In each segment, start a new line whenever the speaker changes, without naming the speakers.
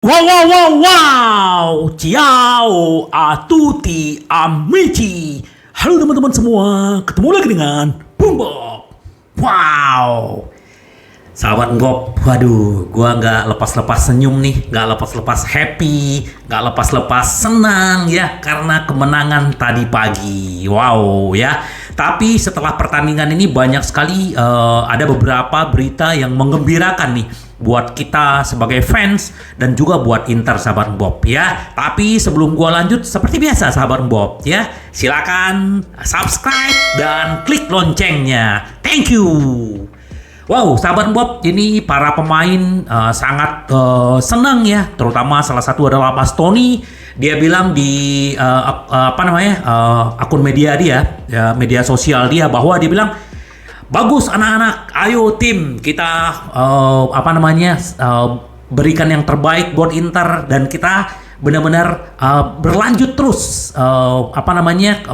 Wow, wow, wow, wow. Ciao a tutti amici. Halo teman-teman semua, ketemu lagi dengan Boombox. Wow. Sahabat Ngop, waduh, gua nggak lepas-lepas senyum nih, nggak lepas-lepas happy, nggak lepas-lepas senang ya, karena kemenangan tadi pagi. Wow ya. Tapi setelah pertandingan ini banyak sekali ada beberapa berita yang menggembirakan nih buat kita sebagai fans dan juga buat Inter sahabat Bob ya. Tapi sebelum gua lanjut seperti biasa sahabat Bob ya, silakan subscribe dan klik loncengnya. Thank you. Wow, sahabat Bob, ini para pemain sangat senang ya, terutama salah satu adalah Bastoni. Dia bilang di akun media dia, ya, media sosial dia, bahwa dia bilang, bagus anak-anak, ayo tim kita berikan yang terbaik buat Inter dan kita benar-benar berlanjut terus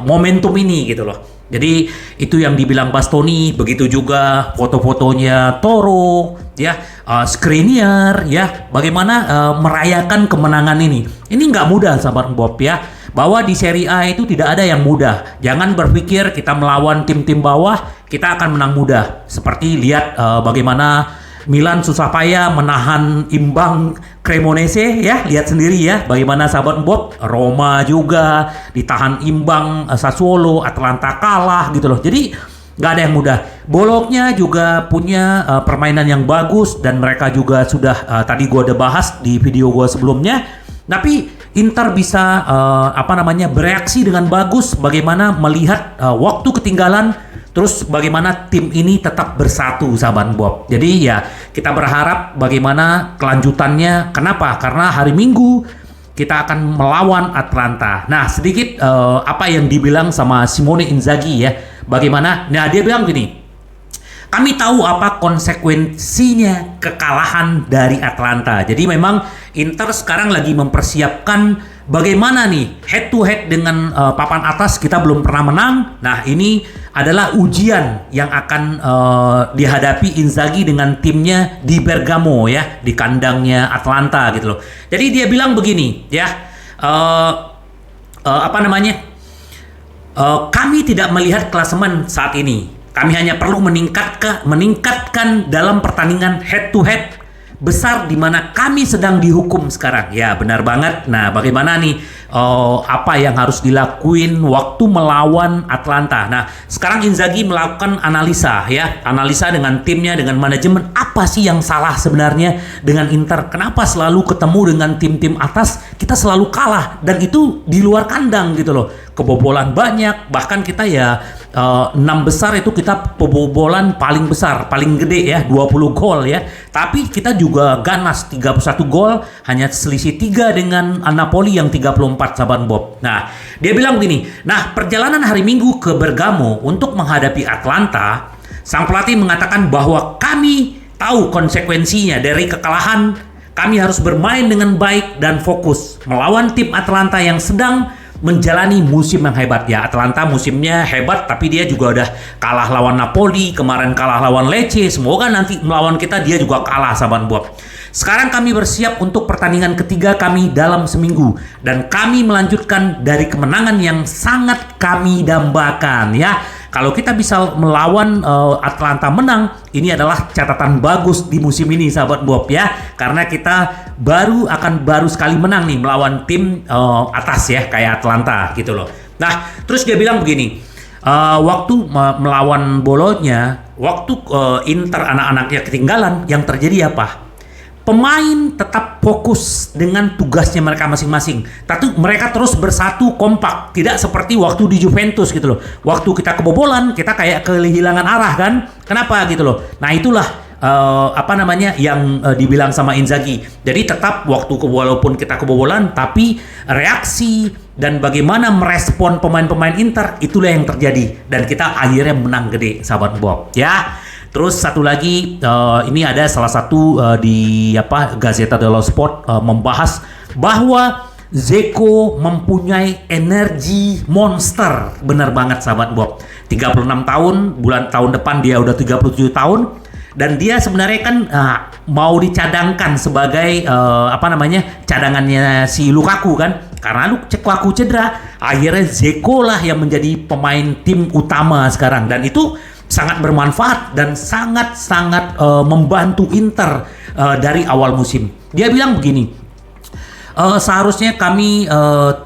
momentum ini gitu loh. Jadi itu yang dibilang Bastoni, begitu juga foto-fotonya Toro, ya, Skriniar, ya, bagaimana merayakan kemenangan ini. Ini nggak mudah, sahabat Bob ya. Bahwa di Serie A itu tidak ada yang mudah. Jangan berpikir kita melawan tim-tim bawah kita akan menang mudah. Seperti lihat bagaimana Milan susah payah menahan imbang Cremonese ya, lihat sendiri ya bagaimana sahabat Bob. Roma juga ditahan imbang Sassuolo, Atalanta kalah gitu loh. Jadi nggak ada yang mudah. Bologna juga punya permainan yang bagus dan mereka juga sudah tadi gue udah bahas di video gue sebelumnya. Tapi Inter bisa bereaksi dengan bagus bagaimana melihat waktu ketinggalan. Terus bagaimana tim ini tetap bersatu sahabat Bob. Jadi ya kita berharap bagaimana kelanjutannya. Kenapa? Karena hari Minggu kita akan melawan Atalanta. Nah sedikit apa yang dibilang sama Simone Inzaghi ya. Bagaimana? Nah dia bilang gini, kami tahu apa konsekuensinya kekalahan dari Atalanta. Jadi memang Inter sekarang lagi mempersiapkan bagaimana nih head to head dengan papan atas, kita belum pernah menang. Nah ini adalah ujian yang akan dihadapi Inzaghi dengan timnya di Bergamo ya, di kandangnya Atalanta gitu loh. Jadi dia bilang begini ya, kami tidak melihat klasemen saat ini. Kami hanya perlu meningkatkan dalam pertandingan head to head besar di mana kami sedang dihukum sekarang. Ya, benar banget. Nah, bagaimana nih apa yang harus dilakuin waktu melawan Atalanta. Nah, sekarang Inzaghi melakukan analisa ya, analisa dengan timnya, dengan manajemen, apa sih yang salah sebenarnya dengan Inter? Kenapa selalu ketemu dengan tim-tim atas kita selalu kalah dan itu di luar kandang gitu loh. Kebobolan banyak, bahkan kita ya 6 besar itu kita pebobolan paling besar, paling gede ya, 20 gol ya. Tapi kita juga ganas 31 gol, hanya selisih 3 dengan Napoli yang 34 sahabat Bob. Nah, dia bilang begini, nah perjalanan hari Minggu ke Bergamo untuk menghadapi Atalanta, sang pelatih mengatakan bahwa kami tahu konsekuensinya dari kekalahan. Kami harus bermain dengan baik dan fokus melawan tim Atalanta yang sedang menjalani musim yang hebat ya. Atalanta musimnya hebat, tapi dia juga udah kalah lawan Napoli, kemarin kalah lawan Lecce. Semoga nanti melawan kita dia juga kalah sahabat Bob. Sekarang kami bersiap untuk pertandingan ketiga kami dalam seminggu dan kami melanjutkan dari kemenangan yang sangat kami dambakan ya. Kalau kita bisa melawan Atalanta menang, ini adalah catatan bagus di musim ini sahabat Bob ya. Karena kita baru sekali menang nih melawan tim atas ya kayak Atalanta gitu loh. Nah, terus dia bilang begini, waktu melawan Bologna, waktu Inter anak-anaknya ketinggalan, yang terjadi apa? Pemain tetap fokus dengan tugasnya mereka masing-masing. Tapi mereka terus bersatu kompak. Tidak seperti waktu di Juventus gitu loh. Waktu kita kebobolan, kita kayak kehilangan arah kan. Kenapa gitu loh. Nah itulah yang dibilang sama Inzaghi. Jadi tetap walaupun kita kebobolan, tapi reaksi dan bagaimana merespon pemain-pemain Inter, itulah yang terjadi. Dan kita akhirnya menang gede sahabat Bob ya. Terus satu lagi, ini ada salah satu di Gazzetta dello Sport membahas bahwa Dzeko mempunyai energi monster. Benar banget sahabat Bob. 36 tahun, tahun depan dia udah 37 tahun. Dan dia sebenarnya kan mau dicadangkan sebagai cadangannya si Lukaku kan, karena Lukaku cedera, akhirnya Dzeko lah yang menjadi pemain tim utama sekarang, dan itu sangat bermanfaat dan sangat membantu Inter dari awal musim. Dia bilang begini, seharusnya kami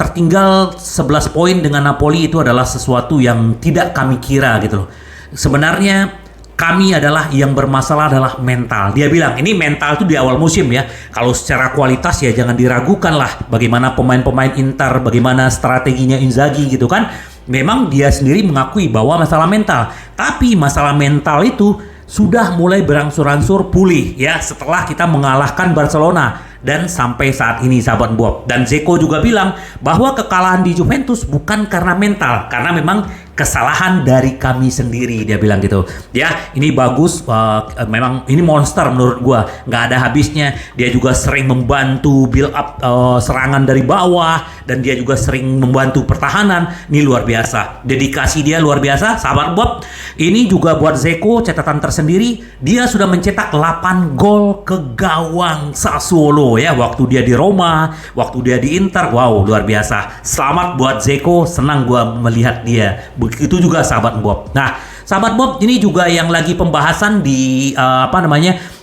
tertinggal 11 poin dengan Napoli itu adalah sesuatu yang tidak kami kira gitu loh. Sebenarnya kami adalah yang bermasalah adalah mental. Dia bilang ini mental itu di awal musim ya. Kalau secara kualitas ya jangan diragukan lah bagaimana pemain-pemain Inter, bagaimana strateginya Inzaghi gitu kan. Memang dia sendiri mengakui bahwa masalah mental. Tapi masalah mental itu sudah mulai berangsur-angsur pulih ya setelah kita mengalahkan Barcelona dan sampai saat ini sahabat Bob. Dan Dzeko juga bilang bahwa kekalahan di Juventus bukan karena mental, karena memang kesalahan dari kami sendiri, dia bilang gitu. Ya, ini bagus, memang ini monster menurut gua, nggak ada habisnya. Dia juga sering membantu build up serangan dari bawah, dan dia juga sering membantu pertahanan. Ini luar biasa, dedikasi dia luar biasa, sahabat Bob. Ini juga buat Dzeko catatan tersendiri, dia sudah mencetak 8 gol ke gawang Sassuolo ya, waktu dia di Roma, waktu dia di Inter. Wow, luar biasa. Selamat buat Dzeko, senang gua melihat dia. Begitu juga sahabat Bob. Nah, sahabat Bob, ini juga yang lagi pembahasan di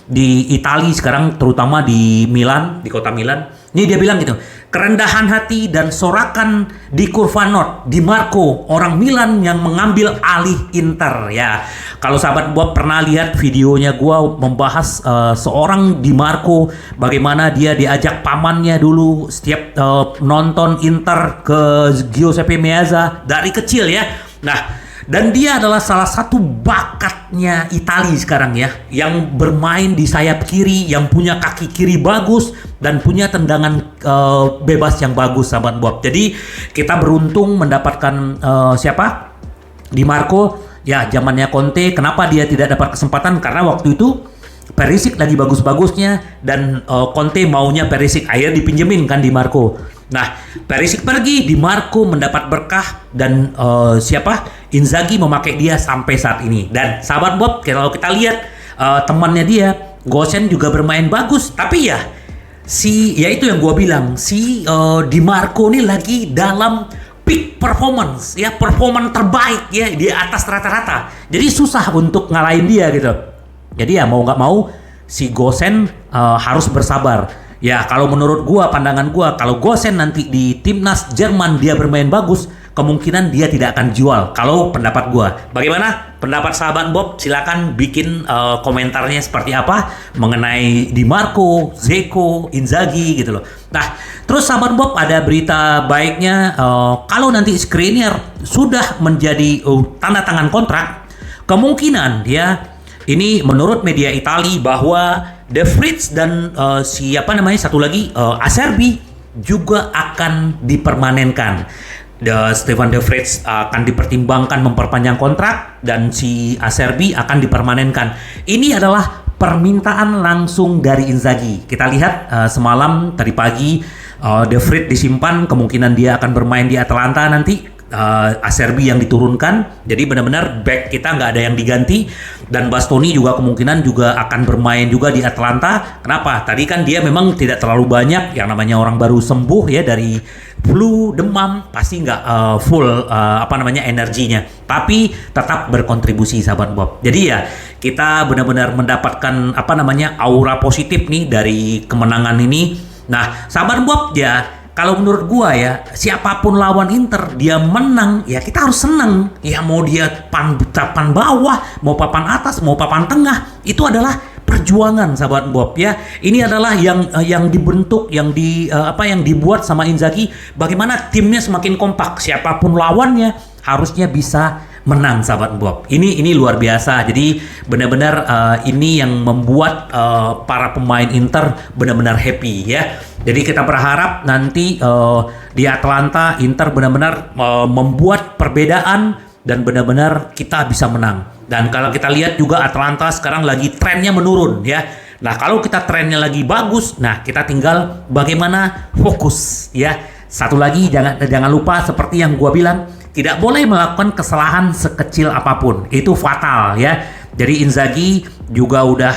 di Italia sekarang, terutama di Milan, di kota Milan. Ini dia bilang gitu, kerendahan hati dan sorakan di kurva Nord, Di Marco, orang Milan yang mengambil alih Inter ya. Kalau sahabat Bob pernah lihat videonya gua membahas seorang Di Marco, bagaimana dia diajak pamannya dulu setiap nonton Inter ke Giuseppe Meazza dari kecil ya. Nah, dan dia adalah salah satu bakatnya Italia sekarang ya, yang bermain di sayap kiri, yang punya kaki kiri bagus dan punya tendangan bebas yang bagus sahabat Bob. Jadi kita beruntung mendapatkan Di Marco ya, zamannya Conte. Kenapa dia tidak dapat kesempatan? Karena waktu itu Perisic lagi bagus-bagusnya dan Conte maunya Perisic, akhirnya dipinjemin kan Di Marco. Nah, Perisic pergi, Di Marco mendapat berkah dan Inzaghi memakai dia sampai saat ini. Dan sahabat Bob, kalau kita lihat temannya dia, Gosens juga bermain bagus, tapi ya itu yang gua bilang, Di Marco ini lagi dalam peak performance ya, performance terbaik ya, di atas rata-rata. Jadi susah untuk ngalahin dia gitu. Jadi ya mau nggak mau si Gosens harus bersabar. Ya, kalau menurut gua, pandangan gua, kalau Gosens nanti di timnas Jerman dia bermain bagus, kemungkinan dia tidak akan jual. Kalau pendapat gua, bagaimana pendapat sahabat Bob? Silakan bikin komentarnya seperti apa mengenai Di Marco, Dzeko, Inzaghi gitu loh. Nah, terus sahabat Bob, ada berita baiknya, kalau nanti Skriniar sudah menjadi tanda tangan kontrak, kemungkinan dia ini menurut media Italia bahwa De Vrij dan satu lagi Acerbi juga akan dipermanenkan. Stefan De Vrij akan dipertimbangkan memperpanjang kontrak dan si Acerbi akan dipermanenkan. Ini adalah permintaan langsung dari Inzaghi. Kita lihat semalam tadi pagi De Vrij disimpan, kemungkinan dia akan bermain di Atalanta nanti. Acerbi yang diturunkan, jadi benar-benar back kita nggak ada yang diganti, dan Bastoni juga kemungkinan juga akan bermain juga di Atalanta. Kenapa? Tadi kan dia memang tidak terlalu banyak, yang namanya orang baru sembuh ya dari flu, demam, pasti nggak full energinya, tapi tetap berkontribusi sahabat Bob. Jadi ya kita benar-benar mendapatkan aura positif nih dari kemenangan ini. Nah sahabat Bob ya, kalau menurut gua ya, siapapun lawan Inter, dia menang, ya kita harus senang. Ya mau dia papan bawah, mau papan atas, mau papan tengah, itu adalah perjuangan sahabat Bob ya. Ini adalah yang dibentuk, yang dibuat sama Inzaghi. Bagaimana timnya semakin kompak, siapapun lawannya harusnya bisa menang sahabat Bob. Ini luar biasa. Jadi benar-benar ini yang membuat para pemain Inter benar-benar happy ya. Jadi kita berharap nanti di Atalanta Inter benar-benar membuat perbedaan dan benar-benar kita bisa menang. Dan kalau kita lihat juga Atalanta sekarang lagi trennya menurun ya. Nah kalau kita trennya lagi bagus, nah kita tinggal bagaimana fokus ya. Satu lagi jangan lupa seperti yang gua bilang, tidak boleh melakukan kesalahan sekecil apapun, itu fatal ya. Jadi Inzaghi juga udah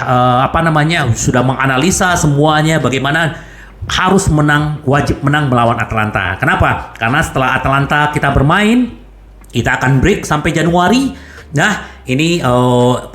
sudah menganalisa semuanya bagaimana harus menang, wajib menang melawan Atalanta. Kenapa? Karena setelah Atalanta kita bermain, kita akan break sampai Januari. Nah, ini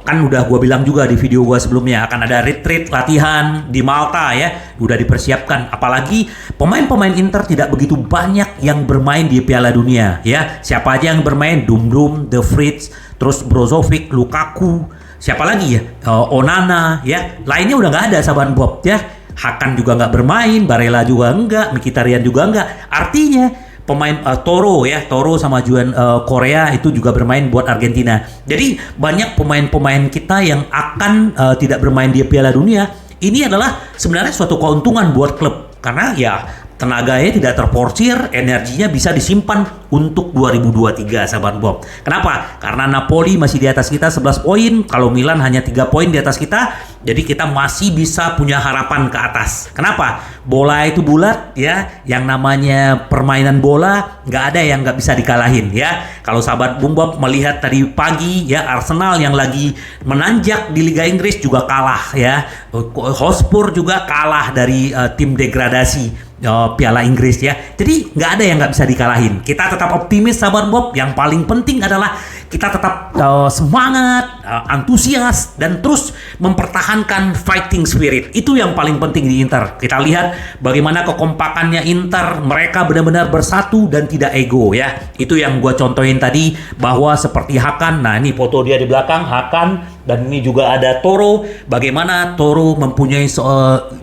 kan udah gue bilang juga di video gue sebelumnya akan ada retreat latihan di Malta ya, udah dipersiapkan. Apalagi pemain-pemain Inter tidak begitu banyak yang bermain di Piala Dunia ya. Siapa aja yang bermain? Dum, De Vrij, terus Brozovic, Lukaku, siapa lagi ya? Onana ya. Lainnya udah nggak ada, sahabat Bob ya. Hakan juga nggak bermain, Barella juga enggak, Mkhitaryan juga enggak. Artinya pemain Toro sama Juan Korea itu juga bermain buat Argentina. Jadi banyak pemain-pemain kita yang akan tidak bermain di Piala Dunia. Ini adalah sebenarnya suatu keuntungan buat klub karena ya tenaganya tidak terporsir, energinya bisa disimpan untuk 2023, sahabat Bob. Kenapa? Karena Napoli masih di atas kita 11 poin, kalau Milan hanya 3 poin di atas kita, jadi kita masih bisa punya harapan ke atas. Kenapa? Bola itu bulat ya, yang namanya permainan bola nggak ada yang nggak bisa dikalahin ya. Kalau sahabat Bung Bob melihat tadi pagi ya, Arsenal yang lagi menanjak di Liga Inggris juga kalah ya. Hotspur juga kalah dari tim degradasi Piala Inggris ya. Jadi nggak ada yang nggak bisa dikalahin. Kita tetap optimis, sahabat Bob. Yang paling penting adalah kita tetap semangat, antusias, dan terus mempertahankan fighting spirit. Itu yang paling penting di Inter. Kita lihat bagaimana kekompakannya Inter. Mereka benar-benar bersatu dan tidak ego ya. Itu yang gue contohin tadi, bahwa seperti Hakan. Nah, ini foto dia di belakang, Hakan. Dan ini juga ada Toro. Bagaimana Toro mempunyai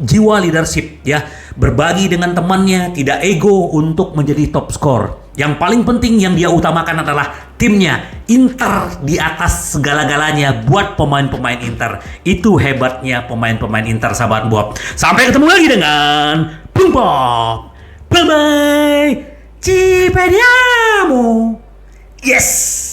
jiwa leadership ya, berbagi dengan temannya, tidak ego untuk menjadi top skor. Yang paling penting yang dia utamakan adalah timnya. Inter di atas segala-galanya buat pemain-pemain Inter. Itu hebatnya pemain-pemain Inter, sahabat Bob. Sampai ketemu lagi dengan Bung Bob. Bye bye. Ci vediamo. Yes.